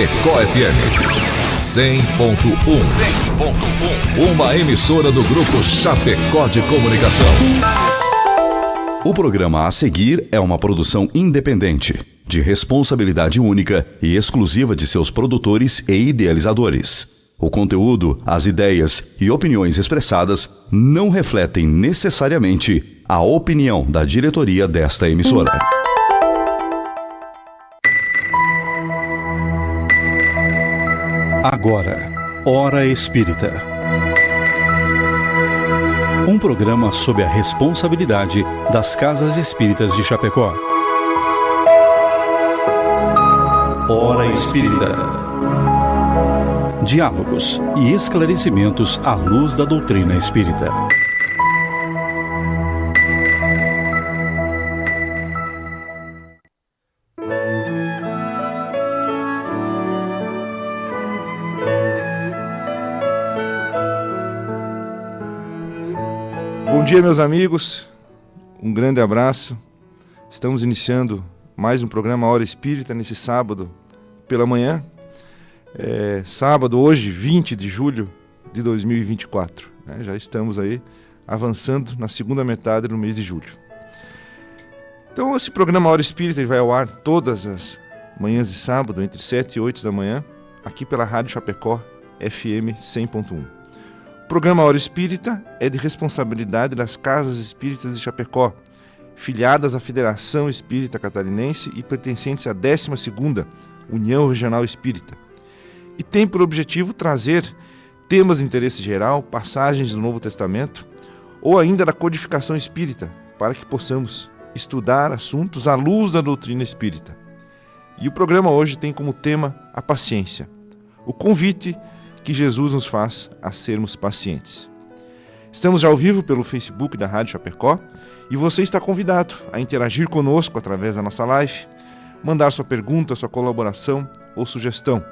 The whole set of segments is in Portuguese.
Chapecó FM 100.1. Uma emissora do Grupo Chapecó de Comunicação. O programa a seguir é uma produção independente, de responsabilidade única e exclusiva de seus produtores e idealizadores. O conteúdo, as ideias e opiniões expressadas não refletem necessariamente a opinião da diretoria desta emissora. Agora, Hora Espírita. Um programa sob a responsabilidade das Casas Espíritas de Chapecó. Hora Espírita. Diálogos e esclarecimentos à luz da doutrina espírita. Bom dia, meus amigos, um grande abraço. Estamos iniciando mais um programa Hora Espírita nesse sábado pela manhã. Sábado, hoje, 20 de julho de 2024. Já estamos aí avançando na segunda metade do mês de julho. Então, esse programa Hora Espírita vai ao ar todas as manhãs de sábado, entre 7 e 8 da manhã, aqui pela Rádio Chapecó, FM 100.1. O programa Hora Espírita é de responsabilidade das Casas Espíritas de Chapecó, filiadas à Federação Espírita Catarinense e pertencentes à 12ª União Regional Espírita. E tem por objetivo trazer temas de interesse geral, passagens do Novo Testamento ou ainda da codificação espírita, para que possamos estudar assuntos à luz da doutrina espírita. E o programa hoje tem como tema a paciência, o convite que Jesus nos faz a sermos pacientes. Estamos já ao vivo pelo Facebook da Rádio Chapecó e você está convidado a interagir conosco através da nossa live, mandar sua pergunta, sua colaboração ou sugestão.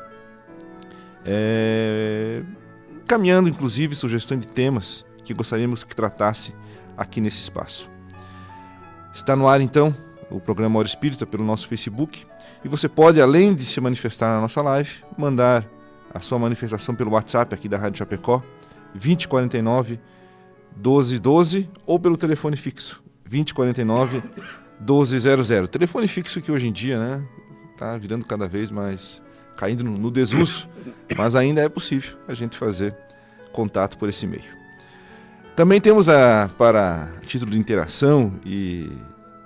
Caminhando, inclusive, sugestão de temas que gostaríamos que tratasse aqui nesse espaço. Está no ar, então, o programa Hora Espírita pelo nosso Facebook e você pode, além de se manifestar na nossa live, mandar a sua manifestação pelo WhatsApp aqui da Rádio Chapecó, 2049 1212, ou pelo telefone fixo, 2049 1200. Telefone fixo que hoje em dia, tá virando cada vez mais, caindo no desuso, mas ainda é possível a gente fazer contato por esse meio. Também temos, para título de interação e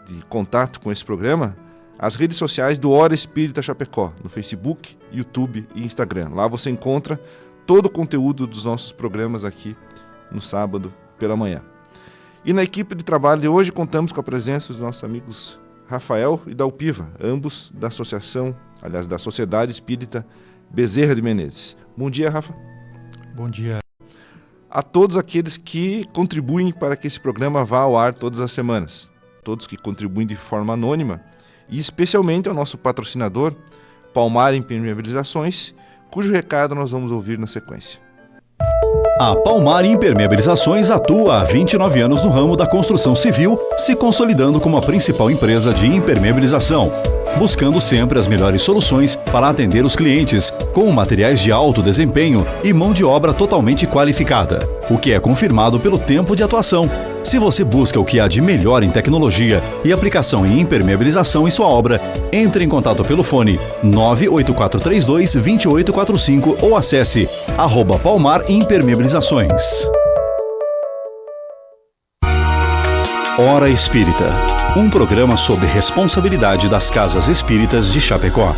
de contato com esse programa, as redes sociais do Hora Espírita Chapecó, no Facebook, YouTube e Instagram. Lá você encontra todo o conteúdo dos nossos programas aqui no sábado pela manhã. E na equipe de trabalho de hoje contamos com a presença dos nossos amigos Rafael e Dalpiva, ambos da da Sociedade Espírita Bezerra de Menezes. Bom dia, Rafa. Bom dia. A todos aqueles que contribuem para que esse programa vá ao ar todas as semanas. Todos que contribuem de forma anônima. E especialmente ao nosso patrocinador, Palmar Impermeabilizações, cujo recado nós vamos ouvir na sequência. A Palmar Impermeabilizações atua há 29 anos no ramo da construção civil, se consolidando como a principal empresa de impermeabilização, buscando sempre as melhores soluções para atender os clientes, com materiais de alto desempenho e mão de obra totalmente qualificada, o que é confirmado pelo tempo de atuação. Se você busca o que há de melhor em tecnologia e aplicação em impermeabilização em sua obra, entre em contato pelo fone 98432-2845 ou acesse @Palmar Impermeabilizações. Hora Espírita, um programa sob responsabilidade das Casas Espíritas de Chapecó.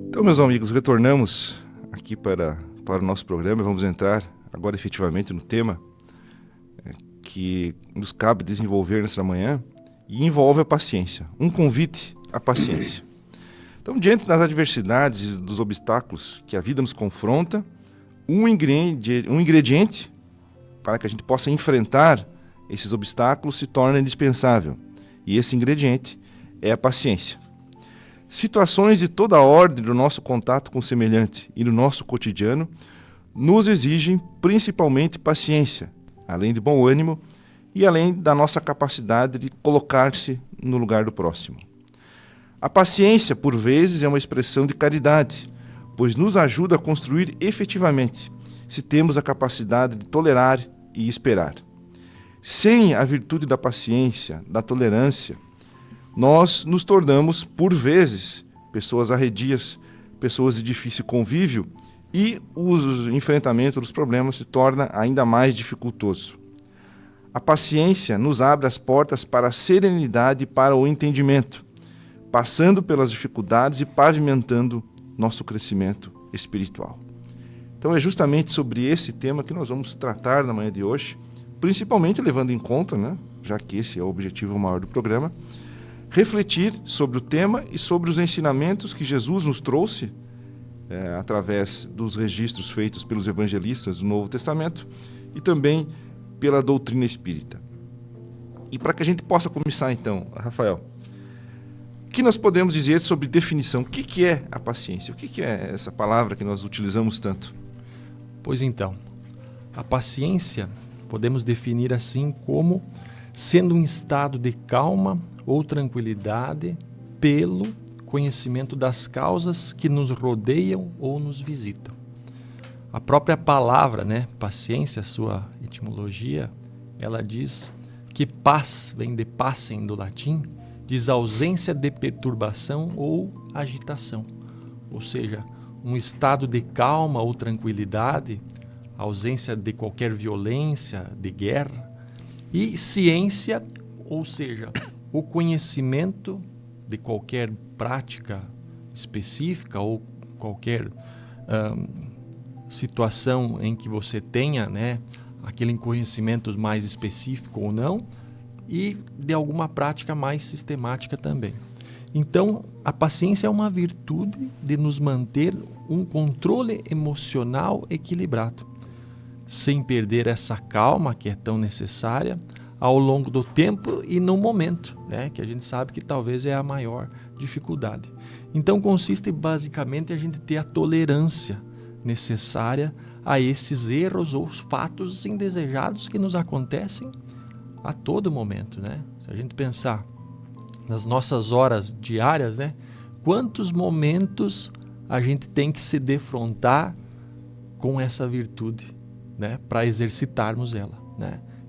Então, meus amigos, retornamos aqui para o nosso programa. Vamos entrar agora efetivamente no tema que nos cabe desenvolver nesta manhã e envolve a paciência, um convite à paciência. Então, diante das adversidades e dos obstáculos que a vida nos confronta, um ingrediente para que a gente possa enfrentar esses obstáculos se torna indispensável. E esse ingrediente é a paciência. Situações de toda a ordem do nosso contato com o semelhante e no nosso cotidiano nos exigem principalmente paciência, além de bom ânimo e além da nossa capacidade de colocar-se no lugar do próximo. A paciência, por vezes, é uma expressão de caridade, pois nos ajuda a construir efetivamente, se temos a capacidade de tolerar e esperar. Sem a virtude da paciência, da tolerância, nós nos tornamos, por vezes, pessoas arredias, pessoas de difícil convívio, e o enfrentamento dos problemas se torna ainda mais dificultoso. A paciência nos abre as portas para a serenidade e para o entendimento, passando pelas dificuldades e pavimentando nosso crescimento espiritual. Então é justamente sobre esse tema que nós vamos tratar na manhã de hoje, principalmente levando em conta, já que esse é o objetivo maior do programa, refletir sobre o tema e sobre os ensinamentos que Jesus nos trouxe através dos registros feitos pelos evangelistas do Novo Testamento e também pela doutrina espírita. E para que a gente possa começar então, Rafael, o que nós podemos dizer sobre definição? O que é a paciência? O que é essa palavra que nós utilizamos tanto? Pois então, a paciência podemos definir assim como sendo um estado de calma ou tranquilidade pelo conhecimento das causas que nos rodeiam ou nos visitam. A própria palavra, paciência, sua etimologia, ela diz que paz, vem de passem do latim, diz ausência de perturbação ou agitação. Ou seja, um estado de calma ou tranquilidade, ausência de qualquer violência, de guerra. E ciência, ou seja, o conhecimento de qualquer prática específica ou qualquer situação em que você tenha aquele conhecimento mais específico ou não, e de alguma prática mais sistemática também. Então, a paciência é uma virtude de nos manter um controle emocional equilibrado, sem perder essa calma que é tão necessária ao longo do tempo e no momento, que a gente sabe que talvez é a maior dificuldade. Então, consiste basicamente em a gente ter a tolerância necessária a esses erros ou fatos indesejados que nos acontecem a todo momento, Se a gente pensar nas nossas horas diárias, quantos momentos a gente tem que se defrontar com essa virtude, para exercitarmos ela,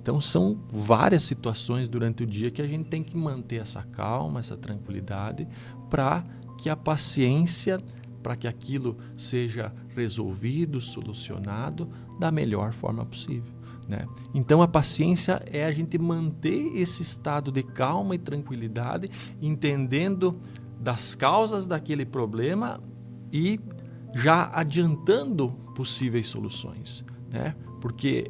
Então são várias situações durante o dia que a gente tem que manter essa calma, essa tranquilidade, para que a paciência, para que aquilo seja resolvido, solucionado da melhor forma possível. Então a paciência é a gente manter esse estado de calma e tranquilidade, entendendo das causas daquele problema e já adiantando possíveis soluções, Porque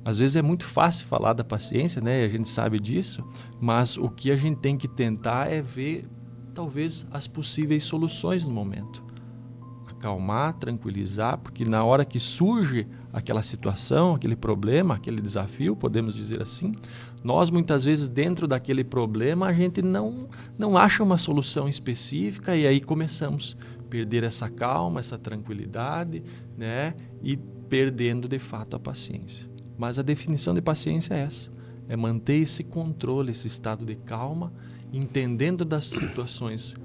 às vezes é muito fácil falar da paciência, a gente sabe disso, mas o que a gente tem que tentar é ver talvez as possíveis soluções no momento. Acalmar, tranquilizar, porque na hora que surge aquela situação, aquele problema, aquele desafio, podemos dizer assim, nós muitas vezes dentro daquele problema a gente não acha uma solução específica e aí começamos a perder essa calma, essa tranquilidade, e perdendo de fato a paciência. Mas a definição de paciência é essa, é manter esse controle, esse estado de calma, entendendo das situações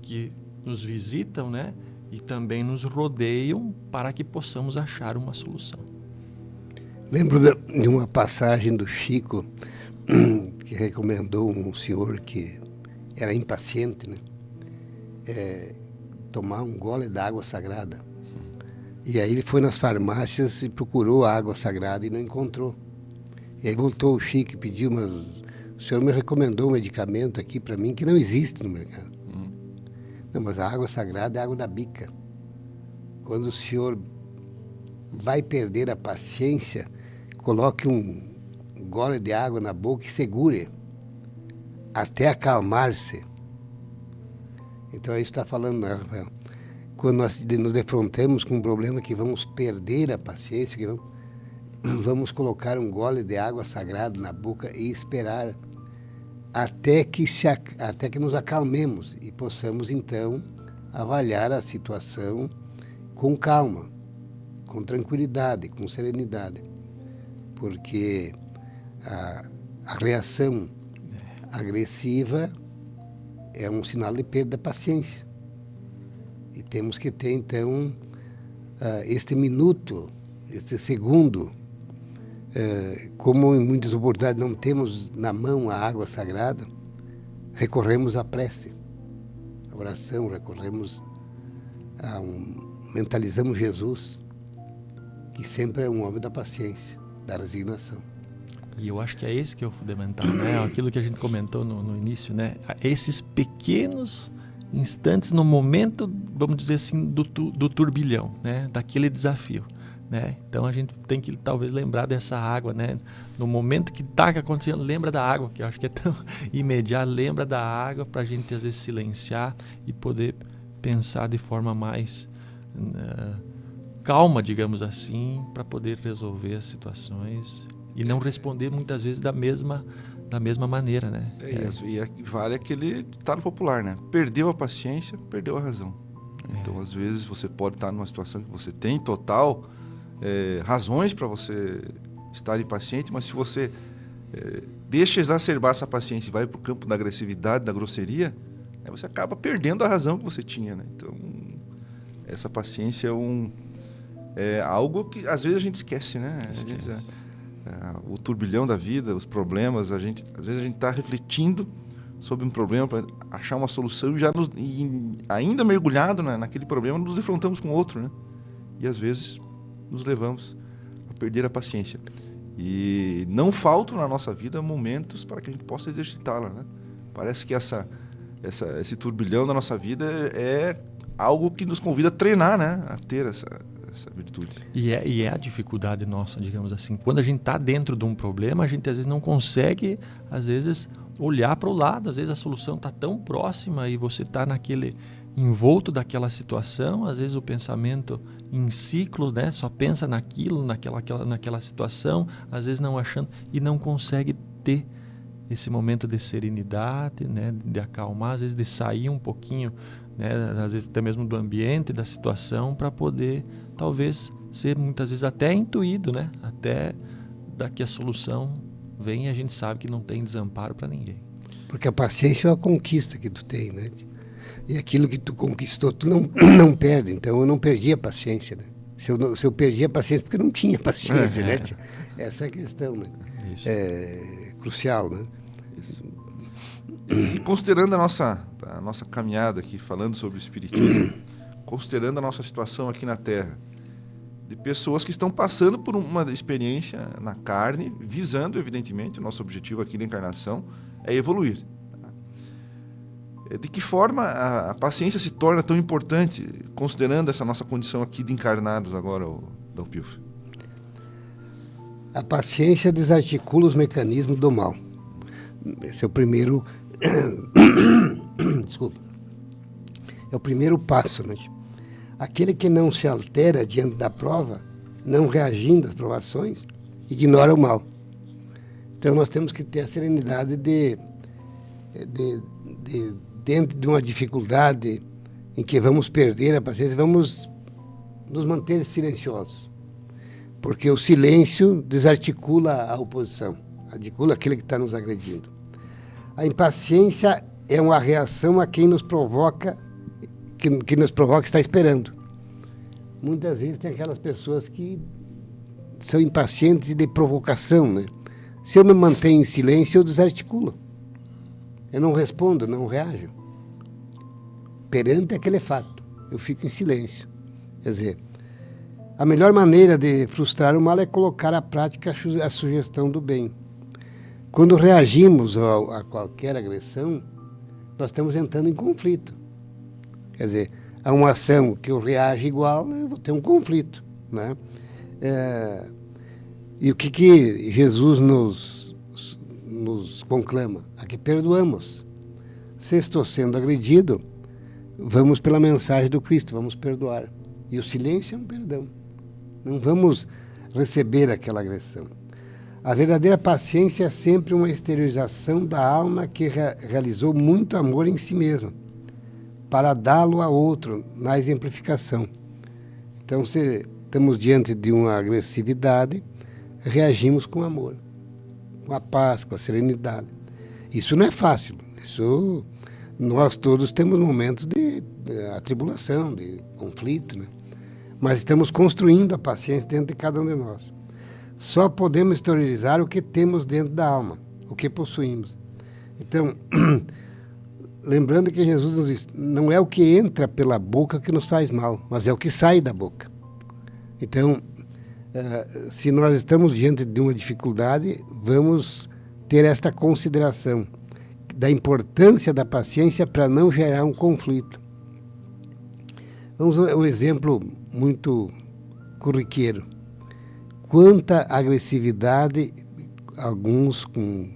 que nos visitam, e também nos rodeiam para que possamos achar uma solução. Lembro de uma passagem do Chico que recomendou um senhor que era impaciente, tomar um gole d'água sagrada. E aí ele foi nas farmácias e procurou a água sagrada e não encontrou. E aí voltou o Chico e pediu, mas o senhor me recomendou um medicamento aqui para mim que não existe no mercado. Não, mas a água sagrada é a água da bica. Quando o senhor vai perder a paciência, coloque um gole de água na boca e segure até acalmar-se. Então, aí está falando, Rafael? Quando nós nos defrontamos com um problema que vamos perder a paciência, que vamos colocar um gole de água sagrada na boca e esperar até que nos acalmemos e possamos, então, avaliar a situação com calma, com tranquilidade, com serenidade. Porque a reação agressiva é um sinal de perda da paciência. E temos que ter, então, este minuto, este segundo, como em muitas oportunidades não temos na mão a água sagrada, recorremos à prece, à oração, mentalizamos Jesus, que sempre é um homem da paciência, da resignação. E eu acho que é esse que é o fundamental, né? Aquilo que a gente comentou no início, né? Esses pequenos instantes no momento, vamos dizer assim, do turbilhão, né? Daquele desafio, né? Então a gente tem que talvez lembrar dessa água, né? No momento que está acontecendo, lembra da água, que eu acho que é tão imediato, lembra da água para a gente às vezes silenciar e poder pensar de forma mais calma, digamos assim, para poder resolver as situações e não responder muitas vezes da mesma maneira, né? E vale aquele ditado popular, né? Perdeu a paciência, perdeu a razão. Então, às vezes, você pode estar numa situação que você tem total razões para você estar impaciente, mas se você deixa exacerbar essa paciência e vai para o campo da agressividade, da grosseria, você acaba perdendo a razão que você tinha, né? Então, essa paciência é algo que às vezes a gente esquece, né? O turbilhão da vida, os problemas, às vezes a gente está refletindo sobre um problema para achar uma solução e ainda mergulhado naquele problema, nos defrontamos com outro, né? E às vezes nos levamos a perder a paciência. E não faltam na nossa vida momentos para que a gente possa exercitá-la, né? Parece que esse turbilhão da nossa vida é algo que nos convida a treinar, né? A ter essa virtude. E é a dificuldade nossa, digamos assim. Quando a gente está dentro de um problema, a gente às vezes não consegue, às vezes, olhar para o lado. Às vezes a solução está tão próxima e você está envolto daquela situação. Às vezes o pensamento em ciclo, né? Só pensa naquilo, naquela situação, às vezes não achando e não consegue ter esse momento de serenidade, né? De acalmar, às vezes de sair um pouquinho, né? Às vezes até mesmo do ambiente, da situação, para poder talvez ser muitas vezes até intuído, né? Até que a solução vem e a gente sabe que não tem desamparo para ninguém. Porque a paciência é uma conquista que tu tem, né? E aquilo que tu conquistou, tu não perde. Então eu não perdi a paciência, né? Se eu perdi a paciência, porque eu não tinha paciência, né? Essa é a questão, né? Isso. É crucial, né? Isso. E considerando a nossa caminhada aqui, falando sobre o espiritismo, considerando a nossa situação aqui na Terra, de pessoas que estão passando por uma experiência na carne, visando, evidentemente, o nosso objetivo aqui da encarnação é evoluir. De que forma a paciência se torna tão importante, considerando essa nossa condição aqui de encarnados agora, Dom Pilf? A paciência desarticula os mecanismos do mal. Esse é o primeiro... Desculpa. É o primeiro passo, né? Aquele que não se altera diante da prova, não reagindo às provações, ignora o mal. Então nós temos que ter a serenidade de dentro de uma dificuldade em que vamos perder a paciência, vamos nos manter silenciosos. Porque o silêncio desarticula a oposição, articula aquele que está nos agredindo. A impaciência é uma reação a quem nos provoca, que nos provoca está esperando. Muitas vezes tem aquelas pessoas que são impacientes e de provocação, né? Se eu me mantenho em silêncio, eu desarticulo. Eu não respondo, não reajo. Perante aquele fato, eu fico em silêncio. Quer dizer, a melhor maneira de frustrar o mal é colocar à prática a sugestão do bem. Quando reagimos a qualquer agressão, nós estamos entrando em conflito. Quer dizer, a uma ação que eu reajo igual, eu vou ter um conflito, né? E o que Jesus nos conclama? A que perdoamos. Se estou sendo agredido, vamos pela mensagem do Cristo, vamos perdoar. E o silêncio é um perdão. Não vamos receber aquela agressão. A verdadeira paciência é sempre uma exteriorização da alma que realizou muito amor em si mesma, para dá-lo a outro, na exemplificação. Então, se estamos diante de uma agressividade, reagimos com amor, com a paz, com a serenidade. Isso não é fácil. Isso, nós todos temos momentos de atribulação, de conflito, né? Mas estamos construindo a paciência dentro de cada um de nós. Só podemos exteriorizar o que temos dentro da alma, o que possuímos. Então, lembrando que Jesus nos diz, não é o que entra pela boca que nos faz mal, mas é o que sai da boca. Então, se nós estamos diante de uma dificuldade, vamos ter esta consideração da importância da paciência para não gerar um conflito. Vamos a um exemplo muito corriqueiro. Quanta agressividade, alguns com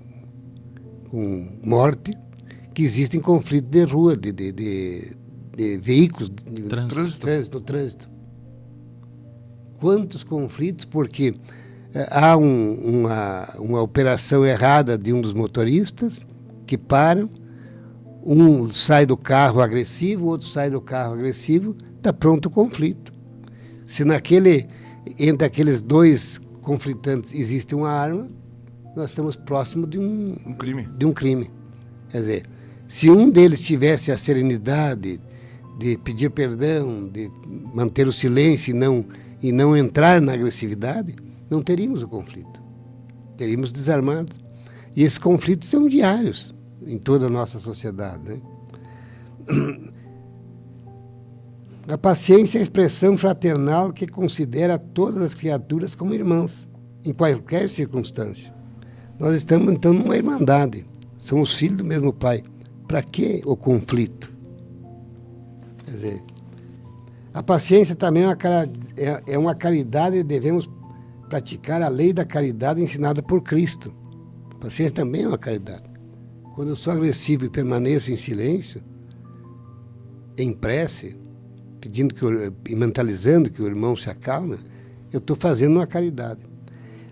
morte, que existe em conflito de rua, de veículos, no trânsito. Quantos conflitos, porque há uma operação errada de um dos motoristas que param, um sai do carro agressivo, o outro sai do carro agressivo, está pronto o conflito. Se entre aqueles dois conflitantes existe uma arma, nós estamos próximos de um crime. Quer dizer, se um deles tivesse a serenidade de pedir perdão, de manter o silêncio e não entrar na agressividade, não teríamos o conflito. Teríamos desarmados. E esses conflitos são diários em toda a nossa sociedade, né? A paciência é a expressão fraternal que considera todas as criaturas como irmãs, em qualquer circunstância. Nós estamos, então, numa irmandade. Somos filhos do mesmo Pai. Para que o conflito? Quer dizer, a paciência também é uma caridade e devemos praticar a lei da caridade ensinada por Cristo. A paciência também é uma caridade. Quando eu sou agressivo e permaneço em silêncio, em prece, pedindo e mentalizando que o irmão se acalme, eu estou fazendo uma caridade.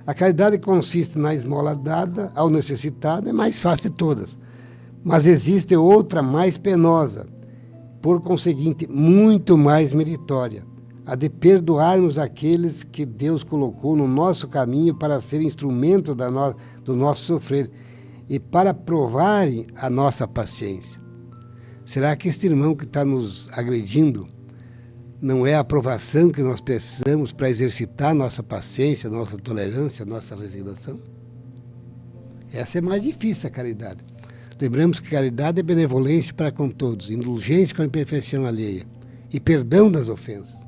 A caridade consiste na esmola dada ao necessitado, é mais fácil de todas. Mas existe outra mais penosa, por conseguinte, muito mais meritória, a de perdoarmos aqueles que Deus colocou no nosso caminho para ser instrumento do nosso sofrer e para provarem a nossa paciência. Será que este irmão que está nos agredindo não é a aprovação que nós precisamos para exercitar nossa paciência, nossa tolerância, nossa resignação? Essa é mais difícil, a caridade. Lembramos que caridade é benevolência para com todos, indulgência com a imperfeição alheia e perdão das ofensas.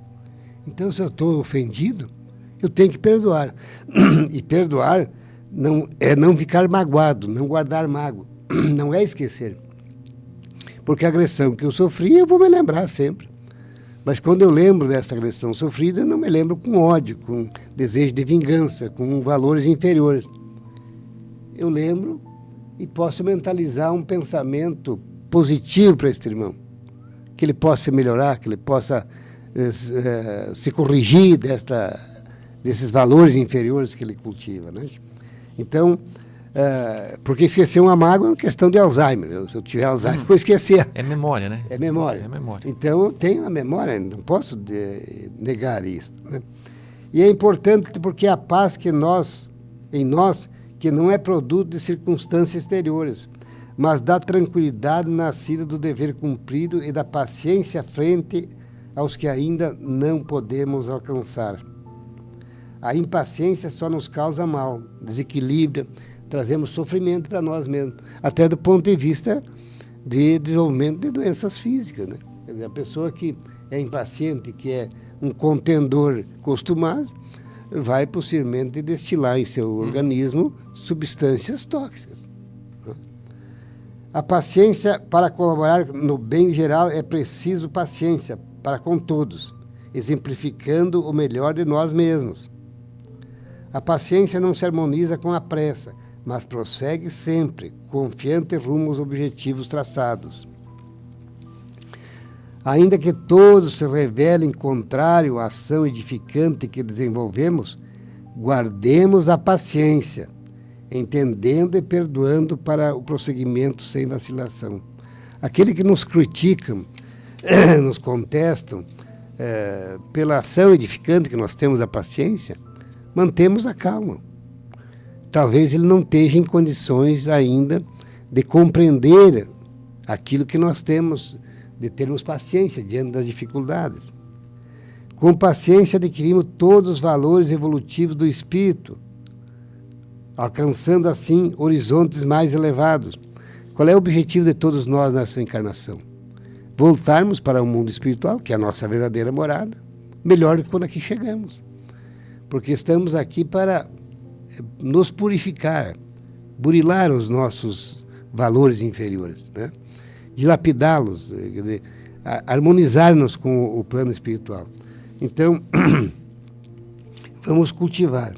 Então, se eu estou ofendido, eu tenho que perdoar. E perdoar não ficar magoado, não guardar mágoa, não é esquecer. Porque a agressão que eu sofri, eu vou me lembrar sempre. Mas quando eu lembro dessa agressão sofrida, eu não me lembro com ódio, com desejo de vingança, com valores inferiores. Eu lembro e posso mentalizar um pensamento positivo para este irmão. Que ele possa melhorar, que ele possa se corrigir desses valores inferiores que ele cultiva, né? Então, porque esquecer uma mágoa é uma questão de Alzheimer. Se eu tiver Alzheimer, vou esquecer. É memória, né? É memória. É memória. Então, eu tenho na memória, não posso negar isso, né? E é importante porque a paz em nós, que não é produto de circunstâncias exteriores, mas da tranquilidade nascida do dever cumprido e da paciência frente aos que ainda não podemos alcançar. A impaciência só nos causa mal, desequilibra, trazemos sofrimento para nós mesmos, até do ponto de vista de desenvolvimento de doenças físicas, né? Quer dizer, a pessoa que é impaciente, que é um contendor costumado, vai possivelmente destilar em seu organismo substâncias tóxicas. A paciência, para colaborar no bem geral, é preciso paciência para com todos, exemplificando o melhor de nós mesmos. A paciência não se harmoniza com a pressa, mas prossegue sempre, confiante rumo aos objetivos traçados. Ainda que todos se revelem contrário à ação edificante que desenvolvemos, guardemos a paciência, entendendo e perdoando para o prosseguimento sem vacilação. Aquele que nos criticam, nos contestam, pela ação edificante que nós temos da paciência, mantemos a calma. Talvez ele não esteja em condições ainda de compreender aquilo que nós temos, de termos paciência diante das dificuldades. Com paciência adquirimos todos os valores evolutivos do espírito, alcançando assim horizontes mais elevados. Qual é o objetivo de todos nós nessa encarnação? Voltarmos para o mundo espiritual, que é a nossa verdadeira morada, melhor do que quando aqui chegamos. Porque estamos aqui para nos purificar, burilar os nossos valores inferiores, né? Dilapidá-los, harmonizar-nos com o plano espiritual. Então, vamos cultivar.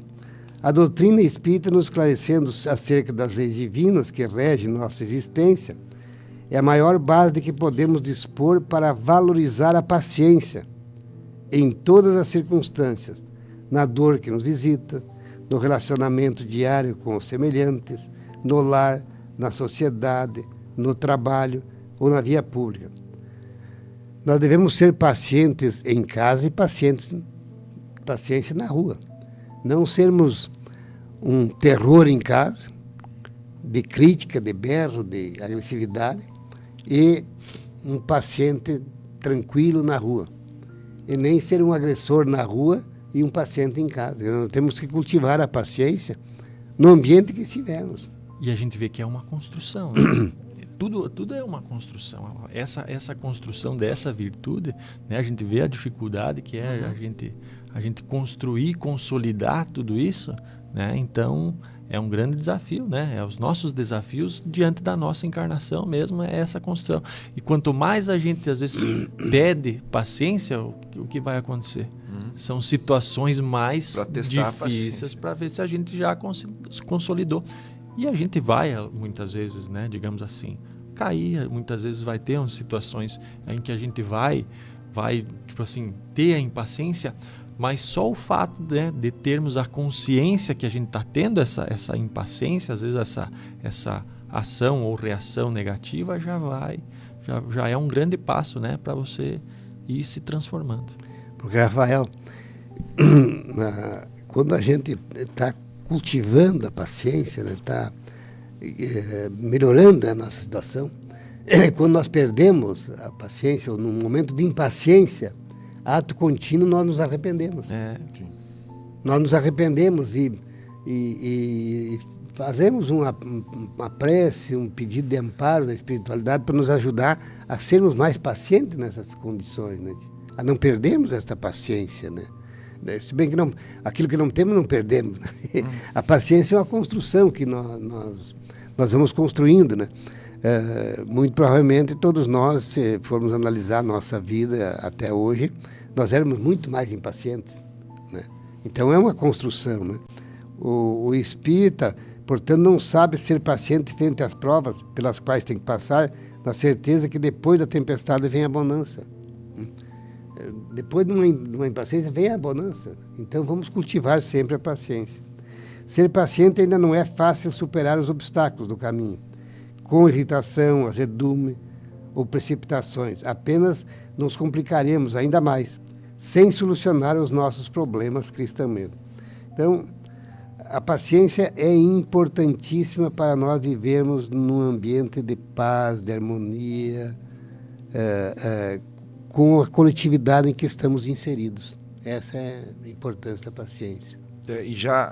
A doutrina espírita, nos esclarecendo acerca das leis divinas que regem nossa existência, é a maior base de que podemos dispor para valorizar a paciência em todas as circunstâncias, na dor que nos visita, no relacionamento diário com os semelhantes, no lar, na sociedade, no trabalho ou na via pública. Nós devemos ser pacientes em casa e paciência na rua. Não sermos um terror em casa, de crítica, de berro, de agressividade, e um paciente tranquilo na rua. E nem ser um agressor na rua e um paciente em casa. Nós temos que cultivar a paciência no ambiente que estivermos. E a gente vê que é uma construção, né? Tudo é uma construção. Essa construção dessa virtude, né? A gente vê a dificuldade que é a gente construir, consolidar tudo isso, né? Então, é um grande desafio, né? É os nossos desafios diante da nossa encarnação mesmo, é essa construção. E quanto mais a gente, às vezes, pede paciência, o que vai acontecer? São situações mais difíceis para ver se a gente já consolidou. E a gente vai, muitas vezes, né, digamos assim, cair, muitas vezes vai ter umas situações em que a gente vai tipo assim, ter a impaciência, mas só o fato, né, de termos a consciência que a gente está tendo essa impaciência, às vezes essa ação ou reação negativa, já é um grande passo, né, para você ir se transformando. Porque, Rafael, quando a gente está cultivando a paciência, né, está melhorando a nossa situação, quando nós perdemos a paciência, ou num momento de impaciência, ato contínuo, nós nos arrependemos. Nós nos arrependemos e fazemos uma prece, um pedido de amparo na espiritualidade para nos ajudar a sermos mais pacientes nessas condições, né? A não perdermos esta paciência, né? Se bem que aquilo que não temos, não perdemos, né? A paciência é uma construção que nós vamos construindo, né? Muito provavelmente todos nós, se formos analisar a nossa vida até hoje, nós éramos muito mais impacientes, né? Então é uma construção, né? O espírita, portanto, não sabe ser paciente frente às provas pelas quais tem que passar, na certeza que depois da tempestade vem a bonança. Depois de uma impaciência vem a bonança. Então vamos cultivar sempre a paciência. Ser paciente ainda não é fácil superar os obstáculos do caminho, com irritação, azedume ou precipitações. Apenas nos complicaremos ainda mais, sem solucionar os nossos problemas cristamente. Então, a paciência é importantíssima para nós vivermos num ambiente de paz, de harmonia, com a coletividade em que estamos inseridos. Essa é a importância da paciência. E já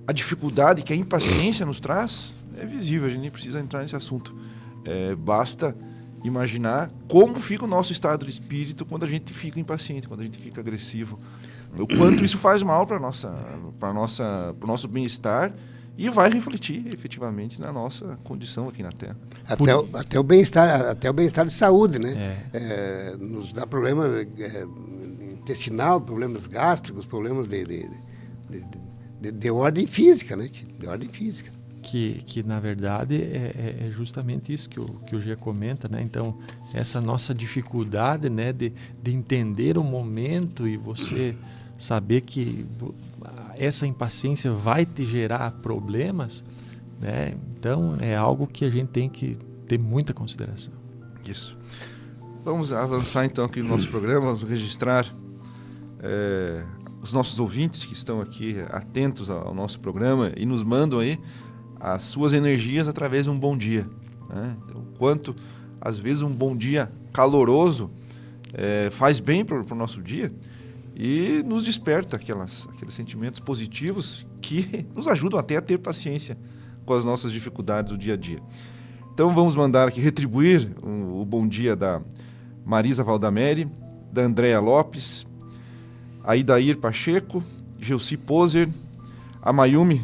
a dificuldade que a impaciência nos traz é visível, a gente nem precisa entrar nesse assunto. Basta imaginar como fica o nosso estado de espírito quando a gente fica impaciente, quando a gente fica agressivo. O quanto isso faz mal para o nosso bem-estar e vai refletir efetivamente na nossa condição aqui na Terra. Até o bem-estar de saúde, né? Nos dá problemas intestinal, problemas gástricos, problemas de ordem física, né? De ordem física. Que na verdade é justamente isso que o Gê comenta, né? Então, essa nossa dificuldade, né, de entender o momento e você saber que essa impaciência vai te gerar problemas, né? Então, é algo que a gente tem que ter muita consideração. Isso. Vamos avançar então aqui no nosso programa, vamos registrar os nossos ouvintes que estão aqui atentos ao nosso programa e nos mandam aí as suas energias através de um bom dia, né? Então, quanto às vezes um bom dia caloroso faz bem para o nosso dia e nos desperta aqueles sentimentos positivos que nos ajudam até a ter paciência com as nossas dificuldades do dia a dia. Então vamos mandar aqui retribuir o bom dia da Marisa Valdameri, da Andréa Lopes, a Idair Pacheco, Gelsi Poser, a Mayumi,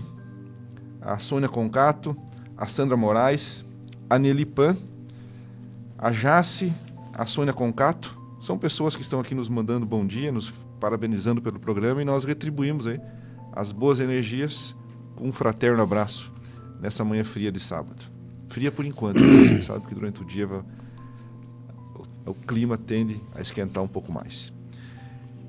a Sônia Concato, a Sandra Moraes, a Nelly Pan, a Jace, a Sônia Concato. São pessoas que estão aqui nos mandando bom dia, nos parabenizando pelo programa, e nós retribuímos aí as boas energias com um fraterno abraço nessa manhã fria de sábado. Fria por enquanto, né? A gente sabe que durante o dia o clima tende a esquentar um pouco mais.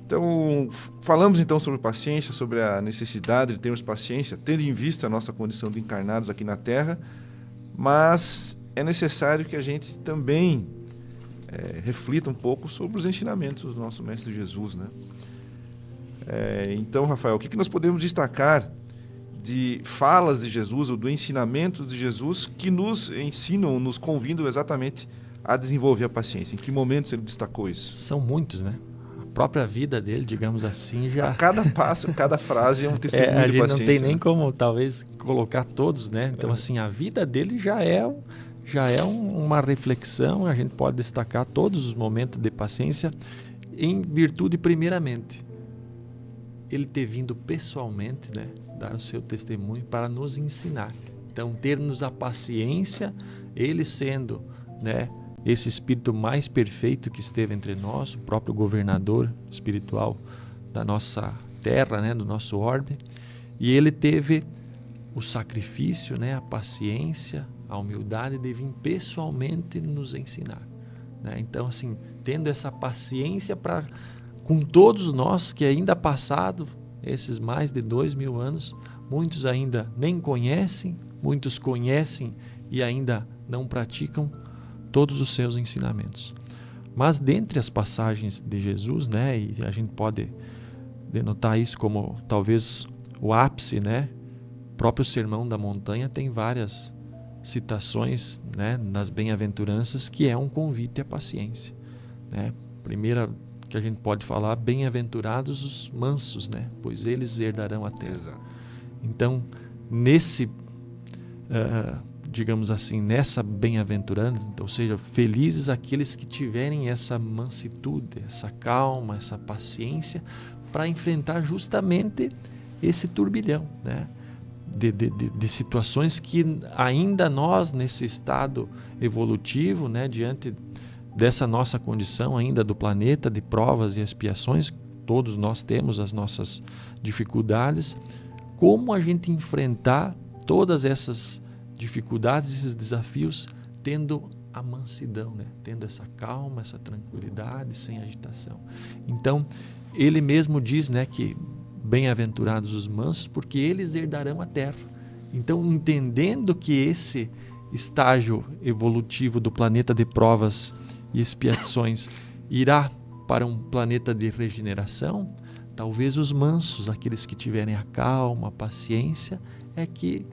Então, falamos então sobre paciência, sobre a necessidade de termos paciência, tendo em vista a nossa condição de encarnados aqui na Terra, mas é necessário que a gente também reflita um pouco sobre os ensinamentos do nosso Mestre Jesus, né? Então, Rafael, o que nós podemos destacar de falas de Jesus ou do ensinamento de Jesus que nos ensinam, nos convidam exatamente a desenvolver a paciência? Em que momentos ele destacou isso? São muitos, né? Própria vida dele, digamos assim, já... A cada passo, cada frase é um testemunho de paciência. A gente não tem nem como, talvez, colocar todos, né? Então, assim, a vida dele já é uma reflexão. A gente pode destacar todos os momentos de paciência em virtude, primeiramente, ele ter vindo pessoalmente, né? Dar o seu testemunho para nos ensinar. Então, ter-nos a paciência, ele sendo, né, esse espírito mais perfeito que esteve entre nós, o próprio governador espiritual da nossa terra, né, do nosso orbe, e ele teve o sacrifício, né, a paciência, a humildade de vir pessoalmente nos ensinar, né? Então, assim, tendo essa paciência para com todos nós que ainda passado esses mais de 2000 anos, muitos ainda nem conhecem, muitos conhecem e ainda não praticam todos os seus ensinamentos. Mas dentre as passagens de Jesus, né, e a gente pode denotar isso como talvez o ápice, né, o próprio Sermão da Montanha tem várias citações, né, nas bem-aventuranças, que é um convite à paciência, né? Primeira que a gente pode falar, bem-aventurados os mansos, né, pois eles herdarão a terra. Exato. Então, nesse digamos assim, nessa bem-aventurança, ou seja, felizes aqueles que tiverem essa mansitude, essa calma, essa paciência para enfrentar justamente esse turbilhão, né? De situações que ainda nós, nesse estado evolutivo, né, diante dessa nossa condição ainda do planeta, de provas e expiações, todos nós temos as nossas dificuldades, como a gente enfrentar todas essas dificuldades, esses desafios, tendo a mansidão, né? Tendo essa calma, essa tranquilidade, sem agitação. Então, ele mesmo diz, né, que bem-aventurados os mansos, porque eles herdarão a terra. Então, entendendo que esse estágio evolutivo do planeta de provas e expiações irá para um planeta de regeneração, talvez os mansos, aqueles que tiverem a calma, a paciência, é que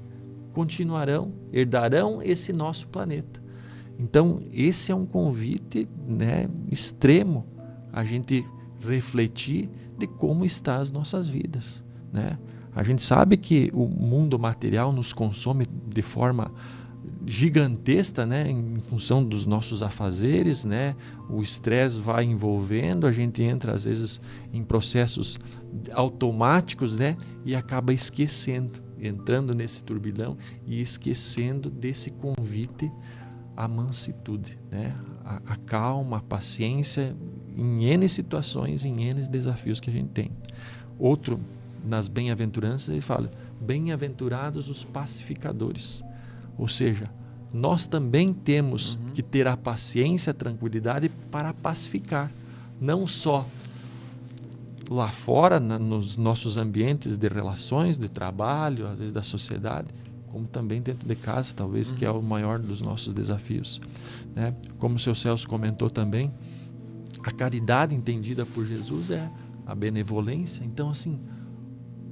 continuarão, herdarão esse nosso planeta. Então, esse é um convite, né, extremo, a gente refletir de como estão as nossas vidas, né? A gente sabe que o mundo material nos consome de forma gigantesca, né, em função dos nossos afazeres, né? O estresse vai envolvendo, a gente entra às vezes em processos automáticos, né, e acaba esquecendo, entrando nesse turbilhão e esquecendo desse convite à mansitude, né? A calma, a paciência em N situações, em N desafios que a gente tem. Outro, nas bem-aventuranças, ele fala, bem-aventurados os pacificadores. Ou seja, nós também temos que ter a paciência, a tranquilidade para pacificar, não só lá fora, nos nossos ambientes de relações, de trabalho, às vezes da sociedade, como também dentro de casa, talvez, que é o maior dos nossos desafios, né? Como o seu Celso comentou também, a caridade entendida por Jesus é a benevolência. Então, assim,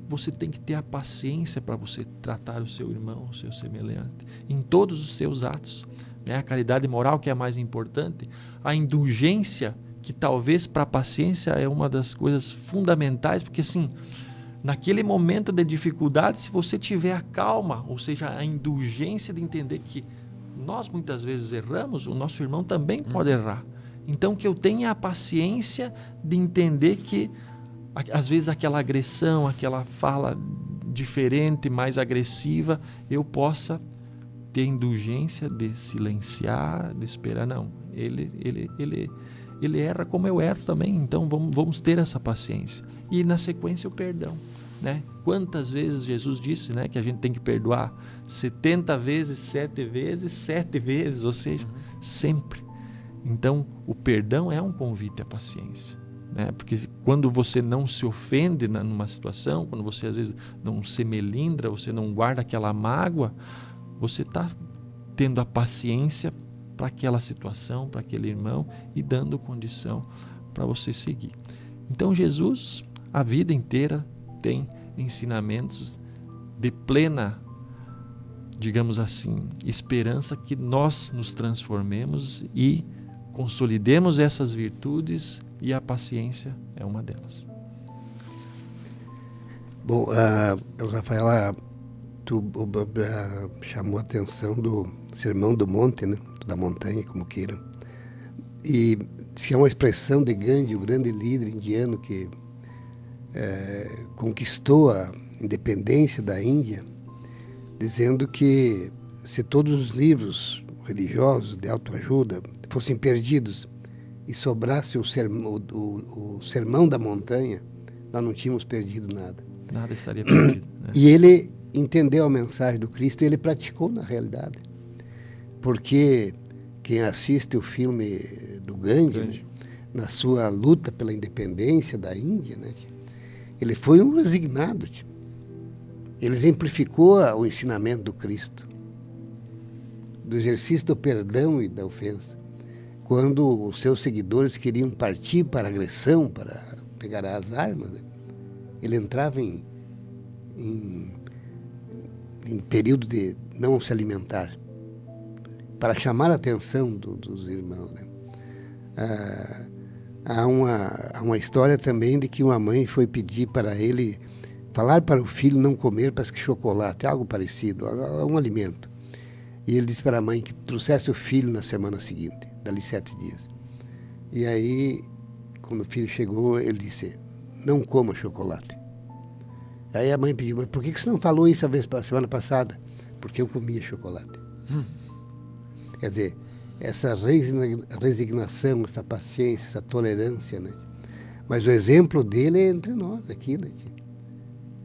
você tem que ter a paciência para você tratar o seu irmão, o seu semelhante, em todos os seus atos. Né? A caridade moral, que é a mais importante, a indulgência, que talvez para a paciência é uma das coisas fundamentais, porque assim, naquele momento de dificuldade, se você tiver a calma, ou seja, a indulgência de entender que nós muitas vezes erramos, o nosso irmão também pode errar. Então, que eu tenha a paciência de entender que, às vezes, aquela agressão, aquela fala diferente, mais agressiva, eu possa ter indulgência de silenciar, de esperar. Não, ele erra como eu erro também, então vamos ter essa paciência. E, na sequência, o perdão. Né? Quantas vezes Jesus disse, né, que a gente tem que perdoar? 70 vezes, 7 vezes, 7 vezes, ou seja, sempre. Então, o perdão é um convite à paciência. Né? Porque quando você não se ofende numa situação, quando você às vezes não se melindra, você não guarda aquela mágoa, você está tendo a paciência para aquela situação, para aquele irmão e dando condição para você seguir. Então, Jesus, a vida inteira, tem ensinamentos de plena, digamos assim, esperança que nós nos transformemos e consolidemos essas virtudes, e a paciência é uma delas. Bom, Rafaela, tu chamou a atenção do Sermão do Monte, né? Da montanha, como queiram. E diz que é uma expressão de Gandhi, o grande líder indiano que conquistou a independência da Índia, dizendo que se todos os livros religiosos de autoajuda fossem perdidos e sobrasse o sermão da montanha, nós não tínhamos perdido nada. Nada estaria perdido. Né? E ele entendeu a mensagem do Cristo e ele praticou na realidade. Porque quem assiste o filme do Gandhi, né, na sua luta pela independência da Índia, né, ele foi um resignado. Ele exemplificou o ensinamento do Cristo, do exercício do perdão e da ofensa. Quando os seus seguidores queriam partir para a agressão, para pegar as armas, né, ele entrava em período de não se alimentar, para chamar a atenção dos irmãos. Né? Há uma história também de que uma mãe foi pedir para ele, falar para o filho não comer, parece que chocolate, algo parecido, um alimento. E ele disse para a mãe que trouxesse o filho na semana seguinte, dali 7 dias. E aí, quando o filho chegou, ele disse, não coma chocolate. Aí a mãe pediu, mas por que você não falou isso a semana passada? Porque eu comia chocolate. Quer dizer, essa resignação, essa paciência, essa tolerância, né? Mas o exemplo dele é entre nós aqui, né?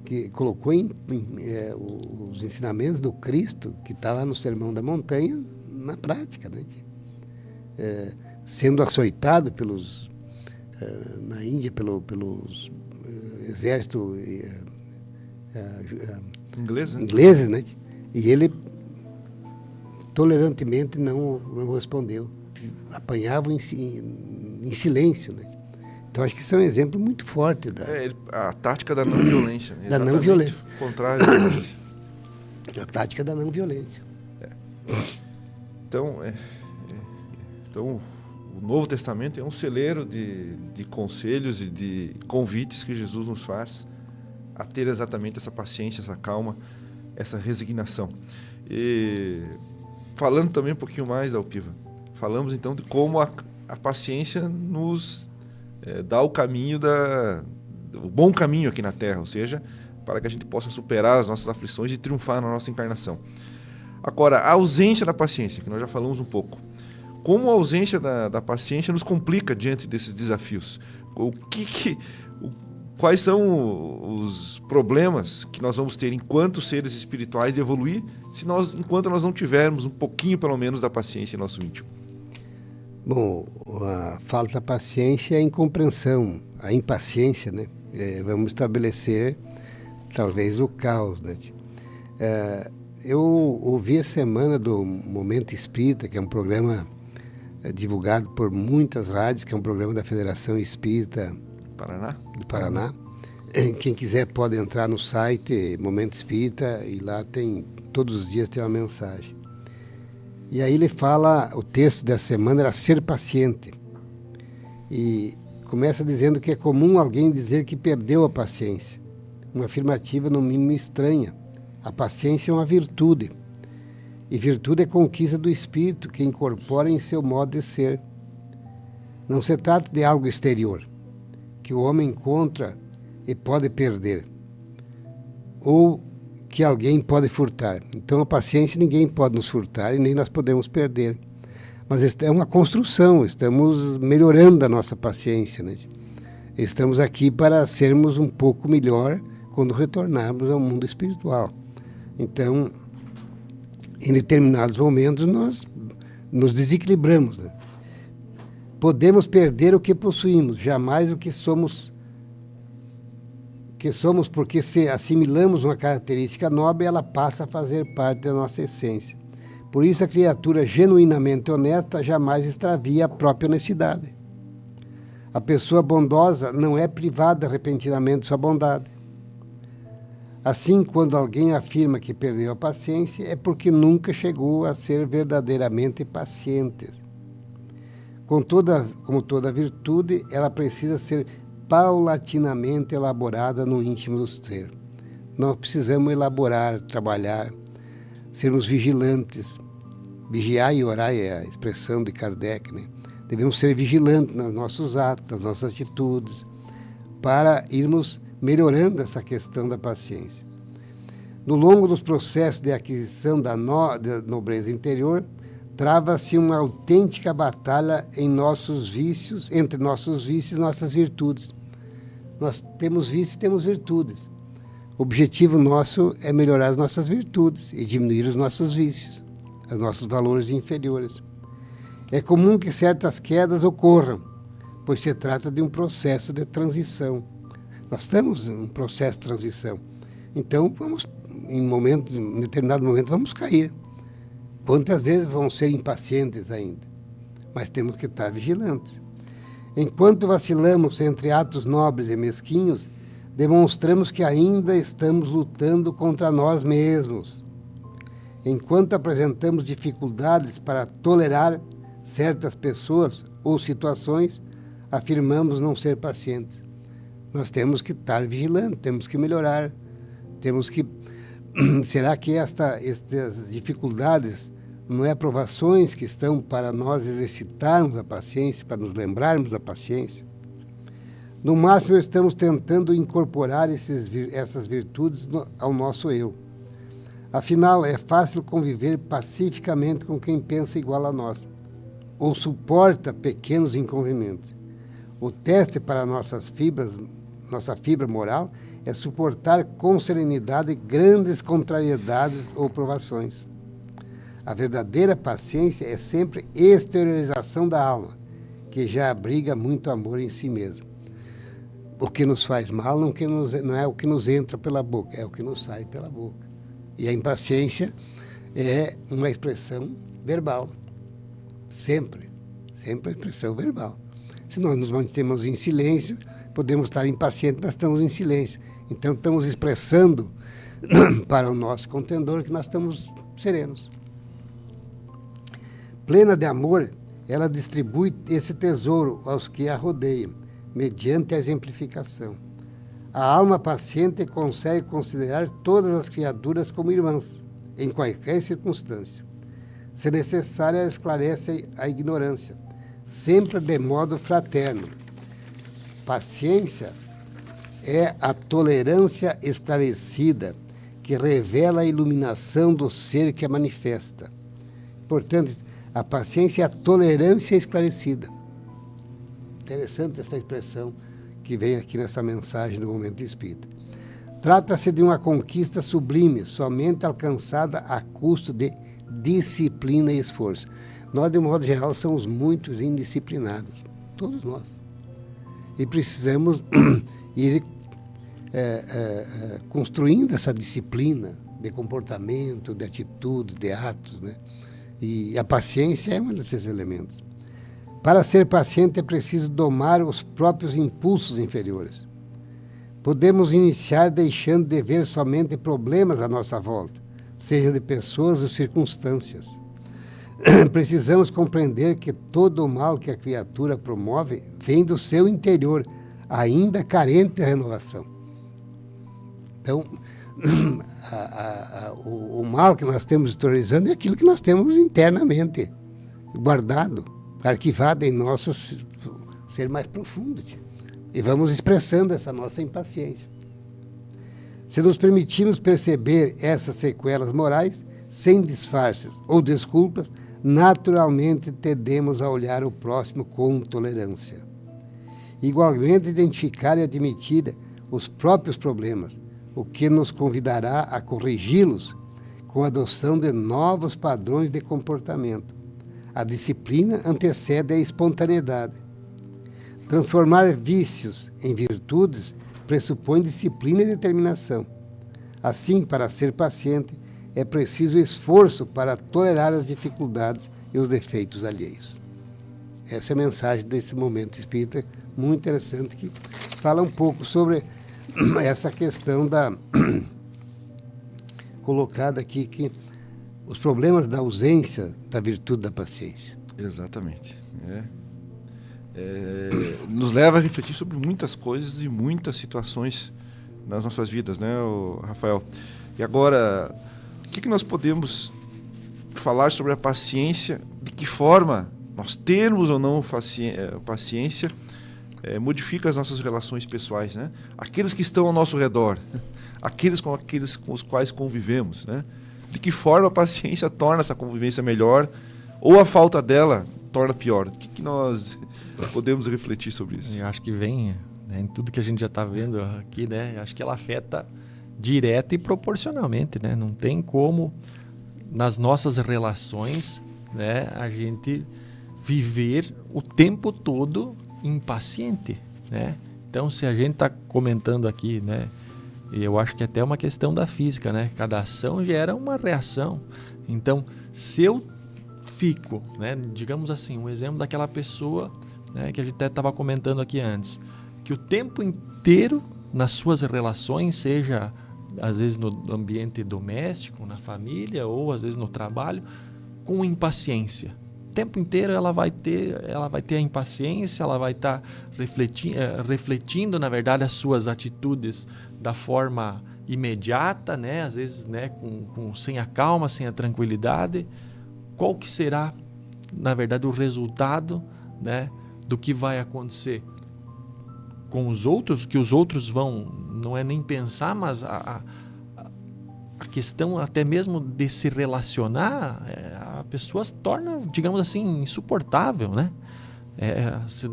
Que colocou os ensinamentos do Cristo, que está lá no Sermão da Montanha, na prática, né? Sendo açoitado na Índia pelos exércitos ingleses, né? E ele tolerantemente não respondeu, apanhava em silêncio, né? Então acho que isso é um exemplo muito forte a tática da não violência, né? Da não violência, o contrário da violência. A tática da não violência. Então o Novo Testamento é um celeiro de conselhos e de convites que Jesus nos faz a ter exatamente essa paciência, essa calma, essa resignação. E falando também um pouquinho mais da Alpiva, falamos então de como a paciência nos dá o caminho o bom caminho aqui na Terra, ou seja, para que a gente possa superar as nossas aflições e triunfar na nossa encarnação. Agora, a ausência da paciência, que nós já falamos um pouco. Como a ausência da paciência nos complica diante desses desafios? Quais são os problemas que nós vamos ter enquanto seres espirituais de evoluir, enquanto nós não tivermos um pouquinho, pelo menos, da paciência em nosso íntimo? Bom, a falta da paciência é a incompreensão, a impaciência, né? Vamos estabelecer, talvez, o caos, né? Eu ouvi a semana do Momento Espírita, que é um programa divulgado por muitas rádios, que é um programa da Federação Espírita do Paraná, Quem quiser pode entrar no site Momento Espírita e lá tem, todos os dias tem uma mensagem. E aí ele fala, o texto dessa semana era ser paciente. E começa dizendo que é comum alguém dizer que perdeu a paciência. Uma afirmativa no mínimo estranha. A paciência é uma virtude. E virtude é conquista do espírito que incorpora em seu modo de ser. Não se trata de algo exterior, que o homem encontra e pode perder, ou que alguém pode furtar. Então a paciência ninguém pode nos furtar e nem nós podemos perder. Mas é uma construção, estamos melhorando a nossa paciência, né? Estamos aqui para sermos um pouco melhor quando retornarmos ao mundo espiritual. Então, em determinados momentos nós nos desequilibramos, né? Podemos perder o que possuímos, jamais o que somos, porque se assimilamos uma característica nobre, ela passa a fazer parte da nossa essência. Por isso a criatura genuinamente honesta jamais extravia a própria honestidade. A pessoa bondosa não é privada repentinamente de sua bondade. Assim, quando alguém afirma que perdeu a paciência, é porque nunca chegou a ser verdadeiramente paciente. Como toda virtude, ela precisa ser paulatinamente elaborada no íntimo do ser. Nós precisamos elaborar, trabalhar, sermos vigilantes. Vigiar e orar é a expressão de Kardec, né? Devemos ser vigilantes nos nossos atos, nas nossas atitudes, para irmos melhorando essa questão da paciência. No longo dos processos de aquisição da nobreza interior, trava-se uma autêntica batalha entre nossos vícios e nossas virtudes. Nós temos vícios e temos virtudes. O objetivo nosso é melhorar as nossas virtudes e diminuir os nossos vícios, os nossos valores inferiores. É comum que certas quedas ocorram, pois se trata de um processo de transição. Nós estamos em um processo de transição. Então, em determinado momento, vamos cair. Quantas vezes vão ser impacientes ainda? Mas temos que estar vigilantes. Enquanto vacilamos entre atos nobres e mesquinhos, demonstramos que ainda estamos lutando contra nós mesmos. Enquanto apresentamos dificuldades para tolerar certas pessoas ou situações, afirmamos não ser pacientes. Nós temos que estar vigilantes, temos que melhorar, temos que... Será que estas dificuldades não é provações que estão para nós exercitarmos a paciência, para nos lembrarmos da paciência? No máximo, estamos tentando incorporar essas virtudes ao nosso eu. Afinal, é fácil conviver pacificamente com quem pensa igual a nós, ou suporta pequenos inconvenientes. O teste para nossa fibra moral é suportar com serenidade grandes contrariedades ou provações. A verdadeira paciência é sempre exteriorização da alma, que já abriga muito amor em si mesmo. O que nos faz mal não é o que nos entra pela boca, é o que nos sai pela boca. E a impaciência é uma expressão verbal. Sempre a expressão verbal. Se nós nos mantemos em silêncio, podemos estar impacientes, mas estamos em silêncio. Então, estamos expressando para o nosso contendor que nós estamos serenos. Plena de amor, ela distribui esse tesouro aos que a rodeiam, mediante a exemplificação. A alma paciente consegue considerar todas as criaturas como irmãs, em qualquer circunstância. Se necessária, ela esclarece a ignorância, sempre de modo fraterno. Paciência é a tolerância esclarecida que revela a iluminação do ser que a manifesta. Portanto, a paciência é a tolerância esclarecida. Interessante essa expressão que vem aqui nessa mensagem do Momento Espírita. Trata-se de uma conquista sublime, somente alcançada a custo de disciplina e esforço. Nós, de modo geral, somos muito indisciplinados, todos nós. E precisamos ir construindo essa disciplina de comportamento, de atitude, de atos, né? E a paciência é um desses elementos. Para ser paciente é preciso domar os próprios impulsos inferiores, Podemos iniciar deixando de ver somente problemas à nossa volta, sejam de pessoas ou circunstâncias. Precisamos compreender que todo o mal que a criatura promove vem do seu interior, ainda carente de renovação. Então, o mal que nós temos exteriorizando é aquilo que nós temos internamente, guardado, arquivado em nosso ser mais profundo. E vamos expressando essa nossa impaciência. Se nos permitirmos perceber essas sequelas morais, sem disfarces ou desculpas, naturalmente tendemos a olhar o próximo com tolerância. Igualmente, identificar e admitir os próprios problemas, o que nos convidará a corrigi-los com a adoção de novos padrões de comportamento. A disciplina antecede a espontaneidade. Transformar vícios em virtudes pressupõe disciplina e determinação. Assim, para ser paciente, é preciso esforço para tolerar as dificuldades e os defeitos alheios. Essa é a mensagem desse momento espírita, muito interessante, que fala um pouco sobre essa questão colocada aqui, que os problemas da ausência da virtude da paciência. Exatamente. Nos leva a refletir sobre muitas coisas e muitas situações nas nossas vidas, né, Rafael? E agora, o que nós podemos falar sobre a paciência? De que forma nós termos ou não paciência modifica as nossas relações pessoais, né? Aqueles que estão ao nosso redor, aqueles com os quais convivemos, né? De que forma a paciência torna essa convivência melhor ou a falta dela torna pior? O que nós podemos refletir sobre isso? Eu acho que vem, né, em tudo que a gente já está vendo aqui, né? Eu acho que ela afeta direta e proporcionalmente, né? Não tem como, nas nossas relações, né, a gente viver o tempo todo impaciente, né? Então, se a gente está comentando aqui, né, eu acho que até é uma questão da física, né? Cada ação gera uma reação. Então, se eu fico, né, digamos assim, um exemplo daquela pessoa, né, que a gente até estava comentando aqui antes, que o tempo inteiro nas suas relações, seja às vezes no ambiente doméstico, na família, ou às vezes no trabalho, com impaciência. O tempo inteiro ela vai ter a impaciência, ela vai estar refletindo, na verdade, as suas atitudes da forma imediata, né? Às vezes, né, sem a calma, sem a tranquilidade. Qual que será, na verdade, o resultado, né, do que vai acontecer com os outros, que os outros vão, não é nem pensar, mas a questão até mesmo de se relacionar, a pessoa se torna, digamos assim, insuportável, né?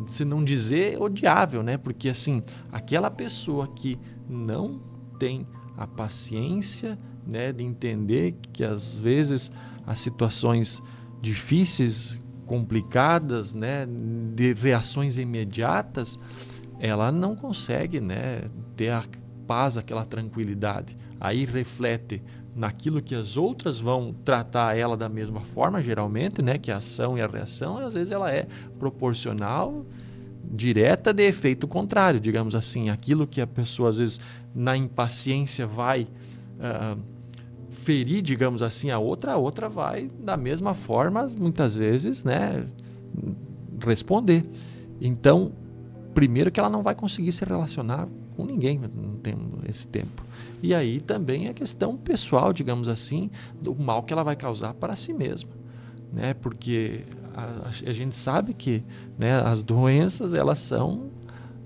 Se não dizer odiável, né? Porque assim, aquela pessoa que não tem a paciência, né, de entender que às vezes as situações difíceis, complicadas, né, de reações imediatas, ela não consegue, né, ter a paz, aquela tranquilidade. Aí reflete naquilo que as outras vão tratar ela da mesma forma, geralmente, né, que a ação e a reação, às vezes ela é proporcional, direta, de efeito contrário, digamos assim. Aquilo que a pessoa, às vezes, na impaciência vai ferir, digamos assim, a outra vai, da mesma forma, muitas vezes, né, responder. Então, primeiro que ela não vai conseguir se relacionar com ninguém não tem esse tempo. E aí também a questão pessoal, digamos assim, do mal que ela vai causar para si mesma, né? Porque a gente sabe que, né, as doenças, elas são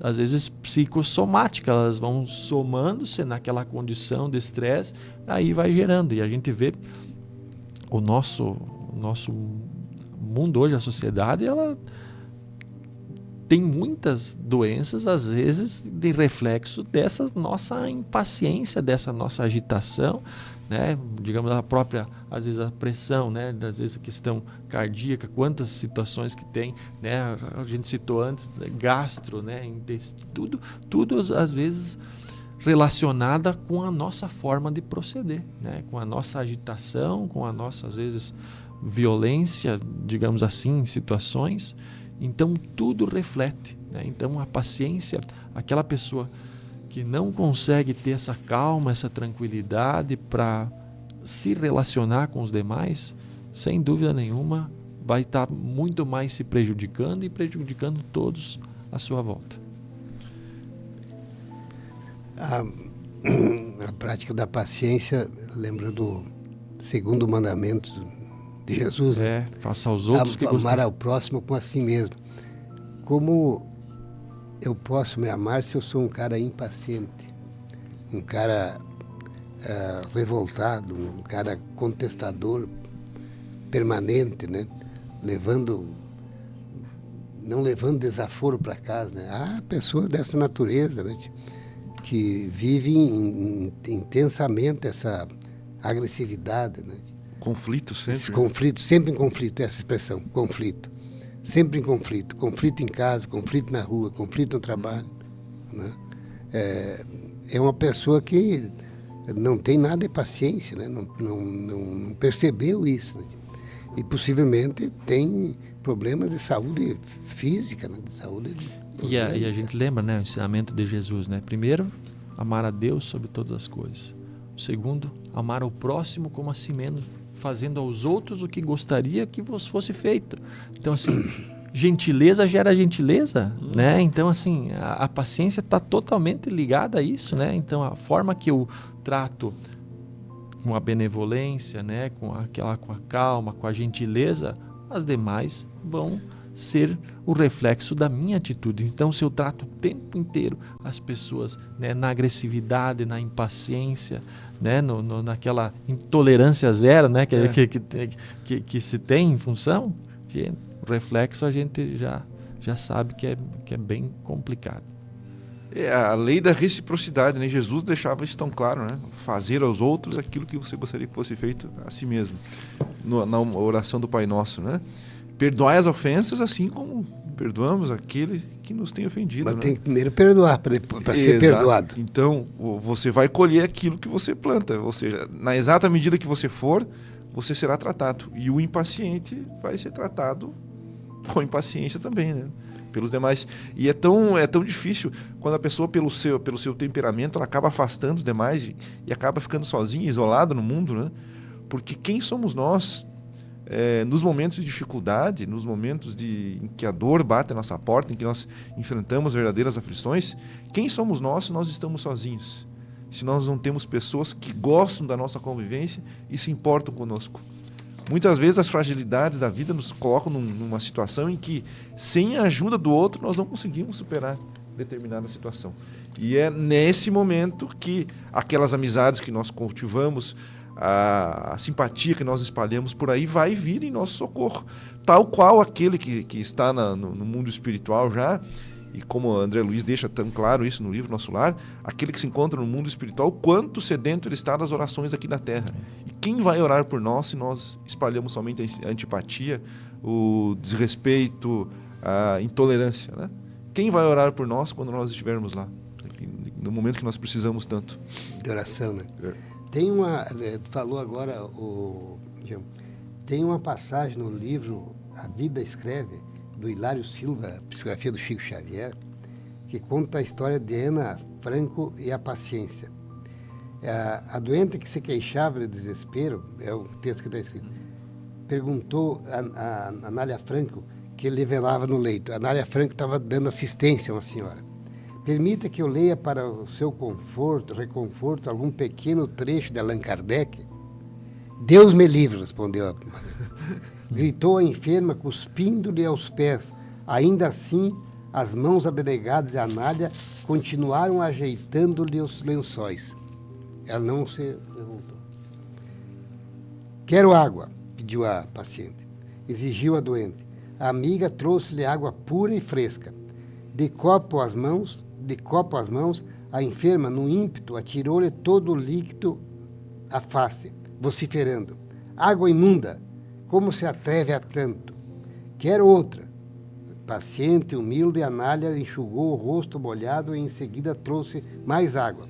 às vezes psicossomáticas, elas vão somando-se naquela condição de estresse, aí vai gerando. E a gente vê o nosso mundo hoje, a sociedade, ela tem muitas doenças, às vezes, de reflexo dessa nossa impaciência, dessa nossa agitação, né? Digamos, a própria, às vezes, a pressão, né? Às vezes a questão cardíaca, quantas situações que tem, né? A gente citou antes, gastro, né? Tudo às vezes relacionada com a nossa forma de proceder, né? Com a nossa agitação, com a nossa, às vezes, violência, digamos assim, em situações. Então, tudo reflete, né? Então, a paciência, aquela pessoa que não consegue ter essa calma, essa tranquilidade para se relacionar com os demais, sem dúvida nenhuma, vai estar muito mais se prejudicando e prejudicando todos à sua volta. A prática da paciência, lembra do segundo mandamento de Jesus, né? Faça aos outros que gostam. Amar ao próximo como a si mesmo. Como eu posso me amar se eu sou um cara impaciente, um cara revoltado, um cara contestador permanente, né? Não levando desaforo para casa, né? Há pessoas dessa natureza, né? Que vivem intensamente essa agressividade, né? Conflito sempre. Esse conflito, sempre em conflito, essa expressão, conflito. Sempre em conflito. Conflito em casa, conflito na rua, conflito no trabalho, né? É uma pessoa que não tem nada de paciência, né? Não percebeu isso, né? E possivelmente tem problemas de saúde física, né? De saúde. E a gente lembra, né, o ensinamento de Jesus, né? Primeiro, amar a Deus sobre todas as coisas. Segundo, amar ao próximo como a si mesmo, fazendo aos outros o que gostaria que vos fosse feito. Então, assim, gentileza gera gentileza, né? Então, assim, a paciência está totalmente ligada a isso, né? Então, a forma que eu trato com a benevolência, né, com a calma, com a gentileza, as demais vão ser o reflexo da minha atitude. Então, se eu trato o tempo inteiro as pessoas, né, na agressividade, na impaciência, né, naquela intolerância zero, né, que se tem em função, o reflexo a gente já sabe que é bem complicado. É a lei da reciprocidade, né? Jesus deixava isso tão claro, né? Fazer aos outros aquilo que você gostaria que fosse feito a si mesmo. Na oração do Pai Nosso, né? Perdoai as ofensas assim como perdoamos aquele que nos tem ofendido. Mas né? tem que primeiro perdoar para ser perdoado. Então, você vai colher aquilo que você planta. Ou seja, na exata medida que você for, você será tratado. E o impaciente vai ser tratado com impaciência também, né? Pelos demais. E é tão difícil quando a pessoa, pelo seu temperamento, ela acaba afastando os demais e acaba ficando sozinha, isolada no mundo, né? Porque quem somos nós, nos momentos de dificuldade, nos momentos em que a dor bate a nossa porta, em que nós enfrentamos verdadeiras aflições, quem somos nós se nós estamos sozinhos? Se nós não temos pessoas que gostam da nossa convivência e se importam conosco. Muitas vezes as fragilidades da vida nos colocam numa situação em que, sem a ajuda do outro, nós não conseguimos superar determinada situação. E é nesse momento que aquelas amizades que nós cultivamos, a simpatia que nós espalhamos por aí, vai vir em nosso socorro. Tal qual aquele que está no mundo espiritual já, e como André Luiz deixa tão claro isso no livro Nosso Lar, aquele que se encontra no mundo espiritual, quanto sedento ele está das orações aqui na Terra. E quem vai orar por nós se nós espalhamos somente a antipatia, o desrespeito, a intolerância, né? Quem vai orar por nós quando nós estivermos lá? No momento que nós precisamos tanto. De oração, né? Tem falou agora, tem uma passagem no livro A Vida Escreve, do Hilário Silva, psicografia do Chico Xavier, que conta a história de Ana Franco e a paciência. A doente que se queixava de desespero, é o texto que está escrito, perguntou a Anália Franco, que ele velava no leito. A Anália Franco estava dando assistência a uma senhora. Permita que eu leia para o seu reconforto, algum pequeno trecho de Allan Kardec? Deus me livre, respondeu a gritou a enferma, cuspindo-lhe aos pés. Ainda assim, as mãos abnegadas de Anália continuaram ajeitando-lhe os lençóis. Ela não se revoltou. Quero água, pediu a paciente. Exigiu a doente. A amiga trouxe-lhe água pura e fresca. De copo às mãos, a enferma, no ímpeto, atirou-lhe todo o líquido à face, vociferando. Água imunda! Como se atreve a tanto? Quero outra. Paciente, humilde, Anália enxugou o rosto molhado e em seguida trouxe mais água.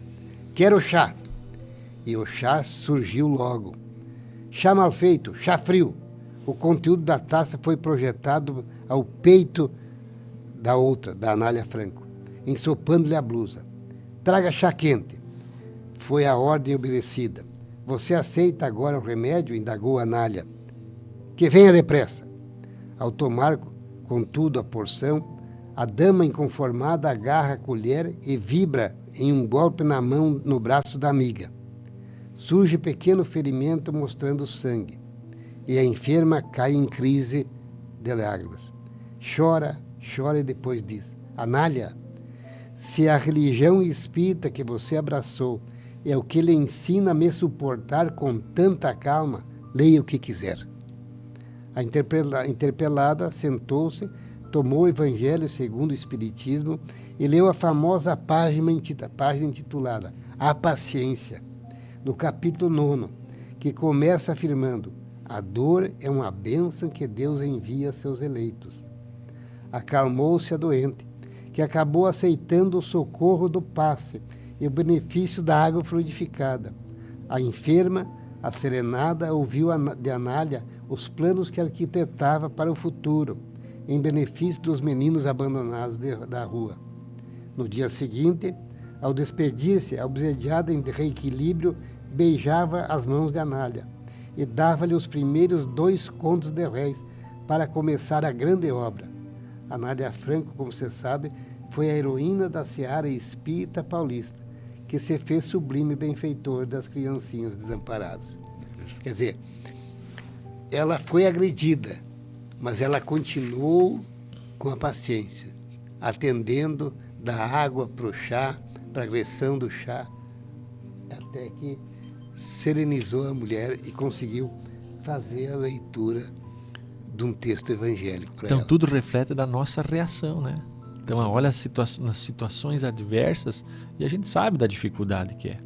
Quero chá. E o chá surgiu logo. Chá mal feito, chá frio. O conteúdo da taça foi projetado ao peito da outra, da Anália Franco, ensopando-lhe a blusa. traga chá quente. Foi a ordem obedecida. Você aceita agora o remédio? Indagou Anália. Que venha depressa. Ao tomar, contudo, a porção, a dama inconformada agarra a colher e vibra em um golpe na mão, no braço da amiga. Surge pequeno ferimento mostrando sangue. E a enferma cai em crise de lágrimas. Chora, chora e depois diz: Anália, se a religião espírita que você abraçou é o que lhe ensina a me suportar com tanta calma, leia o que quiser. A interpelada sentou-se, tomou o Evangelho segundo o Espiritismo e leu a famosa página intitulada A Paciência, no capítulo 9, que começa afirmando: a dor é uma bênção que Deus envia a seus eleitos. Acalmou-se a doente, que acabou aceitando o socorro do passe e o benefício da água fluidificada. A enferma, a serenada, ouviu de Anália os planos que arquitetava para o futuro, em benefício dos meninos abandonados da rua. No dia seguinte, ao despedir-se, a obsediada em reequilíbrio, beijava as mãos de Anália e dava-lhe os primeiros 2 contos de réis para começar a grande obra. Anália Franco, como você sabe, foi a heroína da seara espírita paulista, que se fez sublime benfeitor das criancinhas desamparadas. Quer dizer, ela foi agredida, mas ela continuou com a paciência, atendendo da água para o chá, para a agressão do chá, até que serenizou a mulher e conseguiu fazer a leitura de um texto evangélico para ela. Então tudo reflete da nossa reação, né? Então olha nas situações adversas e a gente sabe da dificuldade que é.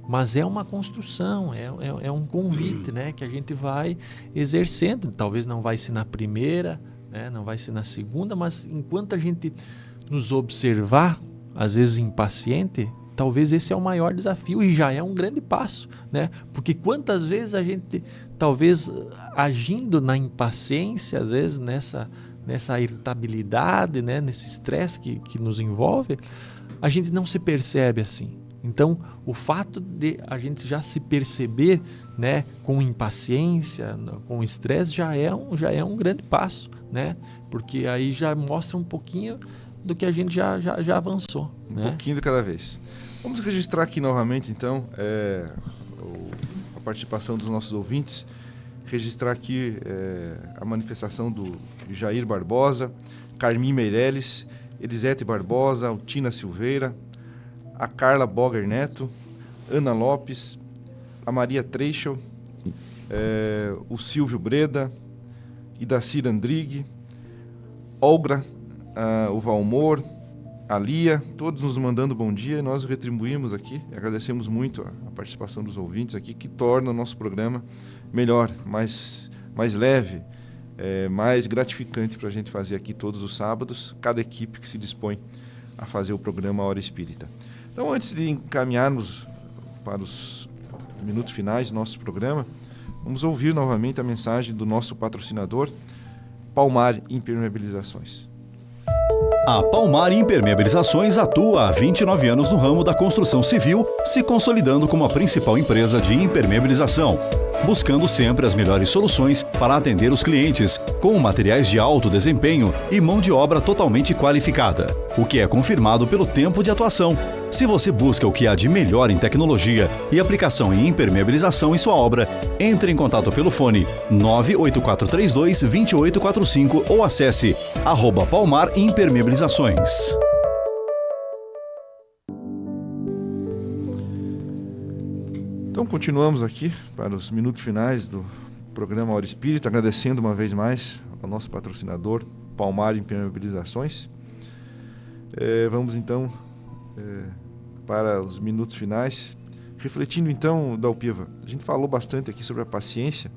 Mas é uma construção, é um convite, né, que a gente vai exercendo. Talvez não vai ser na primeira, né, não vai ser na segunda, mas enquanto a gente nos observar, às vezes impaciente, talvez esse é o maior desafio e já é um grande passo, né? Porque quantas vezes a gente, talvez agindo na impaciência, às vezes nessa irritabilidade, né, nesse estresse que nos envolve, a gente não se percebe assim. Então, o fato de a gente já se perceber, né, com impaciência, com estresse, já é um grande passo, né? Porque aí já mostra um pouquinho do que a gente já avançou. Um né? pouquinho de cada vez. Vamos registrar aqui novamente, então, a participação dos nossos ouvintes. Registrar aqui a manifestação do Jair Barbosa, Carmim Meirelles, Elisete Barbosa, Altina Silveira, a Carla Boger Neto, Ana Lopes, a Maria Treichel, o Silvio Breda, Idacir Andrigue, Olga, o Valmor, a Lia, todos nos mandando bom dia. Nós retribuímos aqui, agradecemos muito a participação dos ouvintes aqui, que torna o nosso programa melhor, mais leve, mais gratificante para a gente fazer aqui todos os sábados, cada equipe que se dispõe a fazer o programa Hora Espírita. Então, antes de encaminharmos para os minutos finais do nosso programa, vamos ouvir novamente a mensagem do nosso patrocinador, Palmar Impermeabilizações. A Palmar Impermeabilizações atua há 29 anos no ramo da construção civil, se consolidando como a principal empresa de impermeabilização, buscando sempre as melhores soluções para atender os clientes, com materiais de alto desempenho e mão de obra totalmente qualificada, o que é confirmado pelo tempo de atuação. Se você busca o que há de melhor em tecnologia e aplicação em impermeabilização em sua obra, entre em contato pelo fone 98432-2845 ou acesse @Palmar Impermeabilizações. Então, continuamos aqui para os minutos finais do programa Hora Espírita, agradecendo uma vez mais ao nosso patrocinador, Palmar Impermeabilizações. Vamos então para os minutos finais, refletindo então, Dalpiva, a gente falou bastante aqui sobre a paciência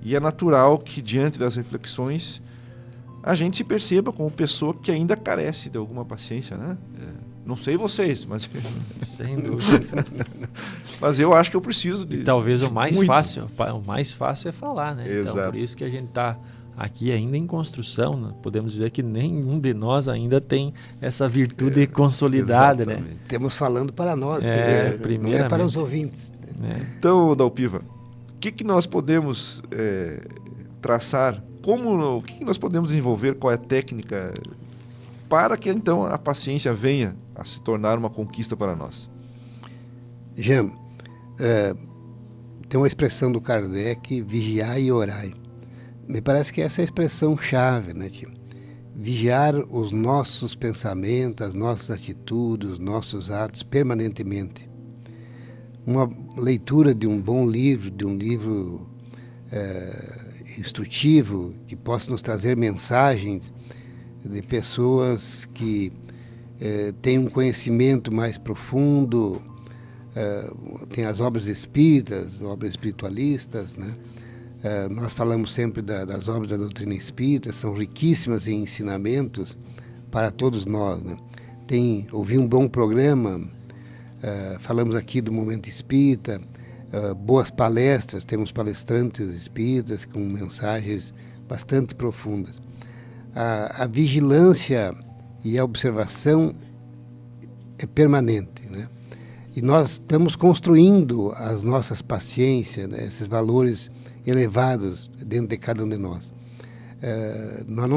e é natural que diante das reflexões a gente se perceba como pessoa que ainda carece de alguma paciência, né? Não sei vocês, mas sem dúvida. Mas eu acho que eu preciso de. E talvez o mais muito. fácil é falar, né? Exato. Então por isso que a gente está aqui ainda em construção, né? Podemos dizer que nenhum de nós ainda tem essa virtude consolidada, né? Temos falando para nós, primeiramente. não é para os ouvintes. Então, Dalpiva, o que nós podemos traçar? O que nós podemos desenvolver? Qual é a técnica para que então a paciência venha a se tornar uma conquista para nós? Jean, tem uma expressão do Kardec, vigiai e orai. Me parece que essa é a expressão-chave, né, tio? Vigiar os nossos pensamentos, as nossas atitudes, os nossos atos permanentemente. Uma leitura de um bom livro, de um livro instrutivo, que possa nos trazer mensagens de pessoas que têm um conhecimento mais profundo, tem as obras espíritas, obras espiritualistas, né? Nós falamos sempre das obras da doutrina espírita, são riquíssimas em ensinamentos para todos nós, né? Ouvi um bom programa, falamos aqui do Momento Espírita, boas palestras, temos palestrantes espíritas com mensagens bastante profundas. A vigilância e a observação é permanente, né? E nós estamos construindo as nossas paciências, né? Esses valores elevados dentro de cada um de nós. Nós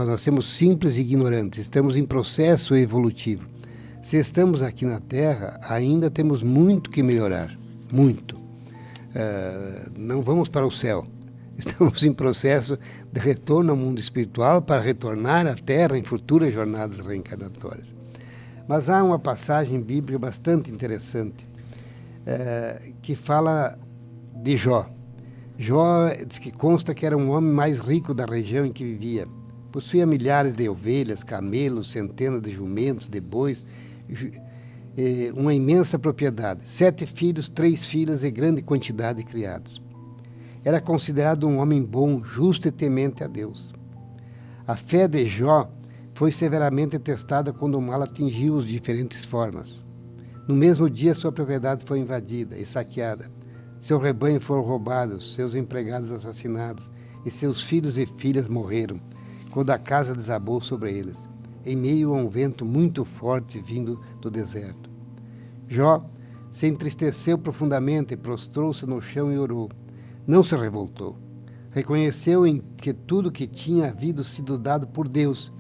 nascemos simples e ignorantes, estamos em processo evolutivo. Se estamos aqui na Terra, ainda temos muito que melhorar, muito. Não vamos para o céu, estamos em processo de retorno ao mundo espiritual para retornar à Terra em futuras jornadas reencarnatórias. Mas há uma passagem bíblica bastante interessante que fala de Jó. Jó diz que consta que era um homem mais rico da região em que vivia. Possuía milhares de ovelhas, camelos, centenas de jumentos, de bois, uma imensa propriedade, 7 filhos, 3 filhas e grande quantidade de criados. Era considerado um homem bom, justo e temente a Deus. A fé de Jó foi severamente testada quando o mal atingiu-os de diferentes formas. No mesmo dia, sua propriedade foi invadida e saqueada. Seu rebanho foram roubados, seus empregados assassinados, e seus filhos e filhas morreram, quando a casa desabou sobre eles, em meio a um vento muito forte vindo do deserto. Jó se entristeceu profundamente, prostrou-se no chão e orou. Não se revoltou. Reconheceu que tudo que tinha havido sido dado por Deus,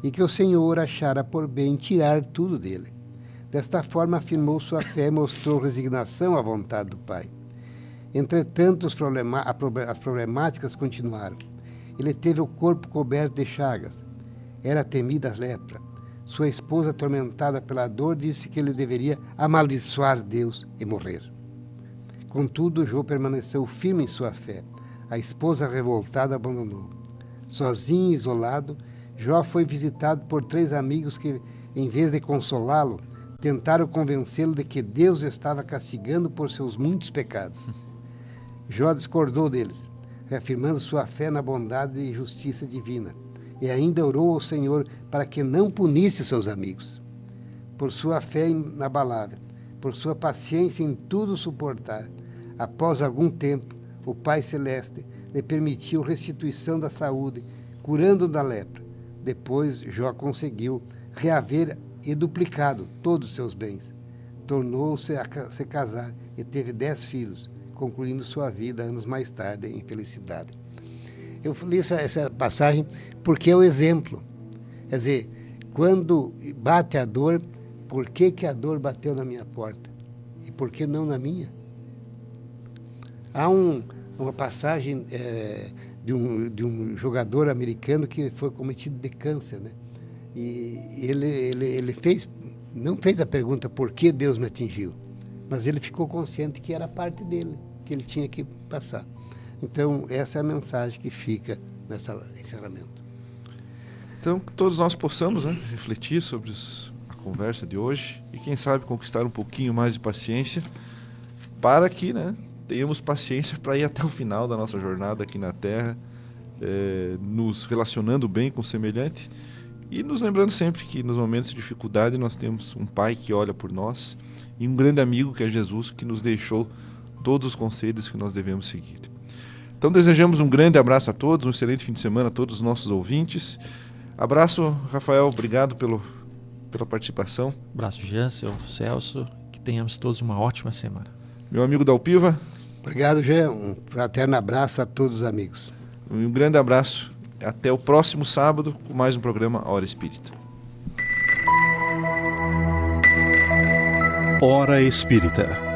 e que o Senhor achara por bem tirar tudo dele. Desta forma afirmou sua fé e mostrou resignação à vontade do Pai. Entretanto, as problemáticas continuaram. Ele teve o corpo coberto de chagas. Era temida a lepra. Sua esposa, atormentada pela dor, disse que ele deveria amaldiçoar Deus e morrer. Contudo, Jó permaneceu firme em sua fé. A esposa, revoltada, abandonou. Sozinho e isolado, Jó foi visitado por 3 amigos que, em vez de consolá-lo, tentaram convencê-lo de que Deus estava castigando por seus muitos pecados. Jó discordou deles, reafirmando sua fé na bondade e justiça divina, e ainda orou ao Senhor para que não punisse seus amigos. Por sua fé inabalável, por sua paciência em tudo suportar, após algum tempo, o Pai Celeste lhe permitiu restituição da saúde, curando-o da lepra. Depois, Jó conseguiu reaver e duplicado todos os seus bens. Tornou-se a se casar e teve 10 filhos, concluindo sua vida anos mais tarde em felicidade. Eu li essa passagem porque é o exemplo. Quer dizer, quando bate a dor, por que a dor bateu na minha porta? E por que não na minha? Há uma passagem de um jogador americano que foi cometido de câncer, né? E ele não fez a pergunta por que Deus me atingiu, mas ele ficou consciente que era parte dele, que ele tinha que passar. Então, essa é a mensagem que fica nesse encerramento. Então, que todos nós possamos, né, refletir sobre a conversa de hoje e, quem sabe, conquistar um pouquinho mais de paciência para que, né, tenhamos paciência para ir até o final da nossa jornada aqui na Terra, nos relacionando bem com o semelhante e nos lembrando sempre que nos momentos de dificuldade nós temos um Pai que olha por nós e um grande amigo que é Jesus, que nos deixou todos os conselhos que nós devemos seguir. Então desejamos um grande abraço a todos, um excelente fim de semana a todos os nossos ouvintes. Abraço, Rafael, obrigado pela participação. Abraço, Jansel, Celso, que tenhamos todos uma ótima semana. Meu amigo Dalpiva. Obrigado, Gê. Um fraterno abraço a todos os amigos. Um grande abraço. Até o próximo sábado com mais um programa Hora Espírita. Hora Espírita.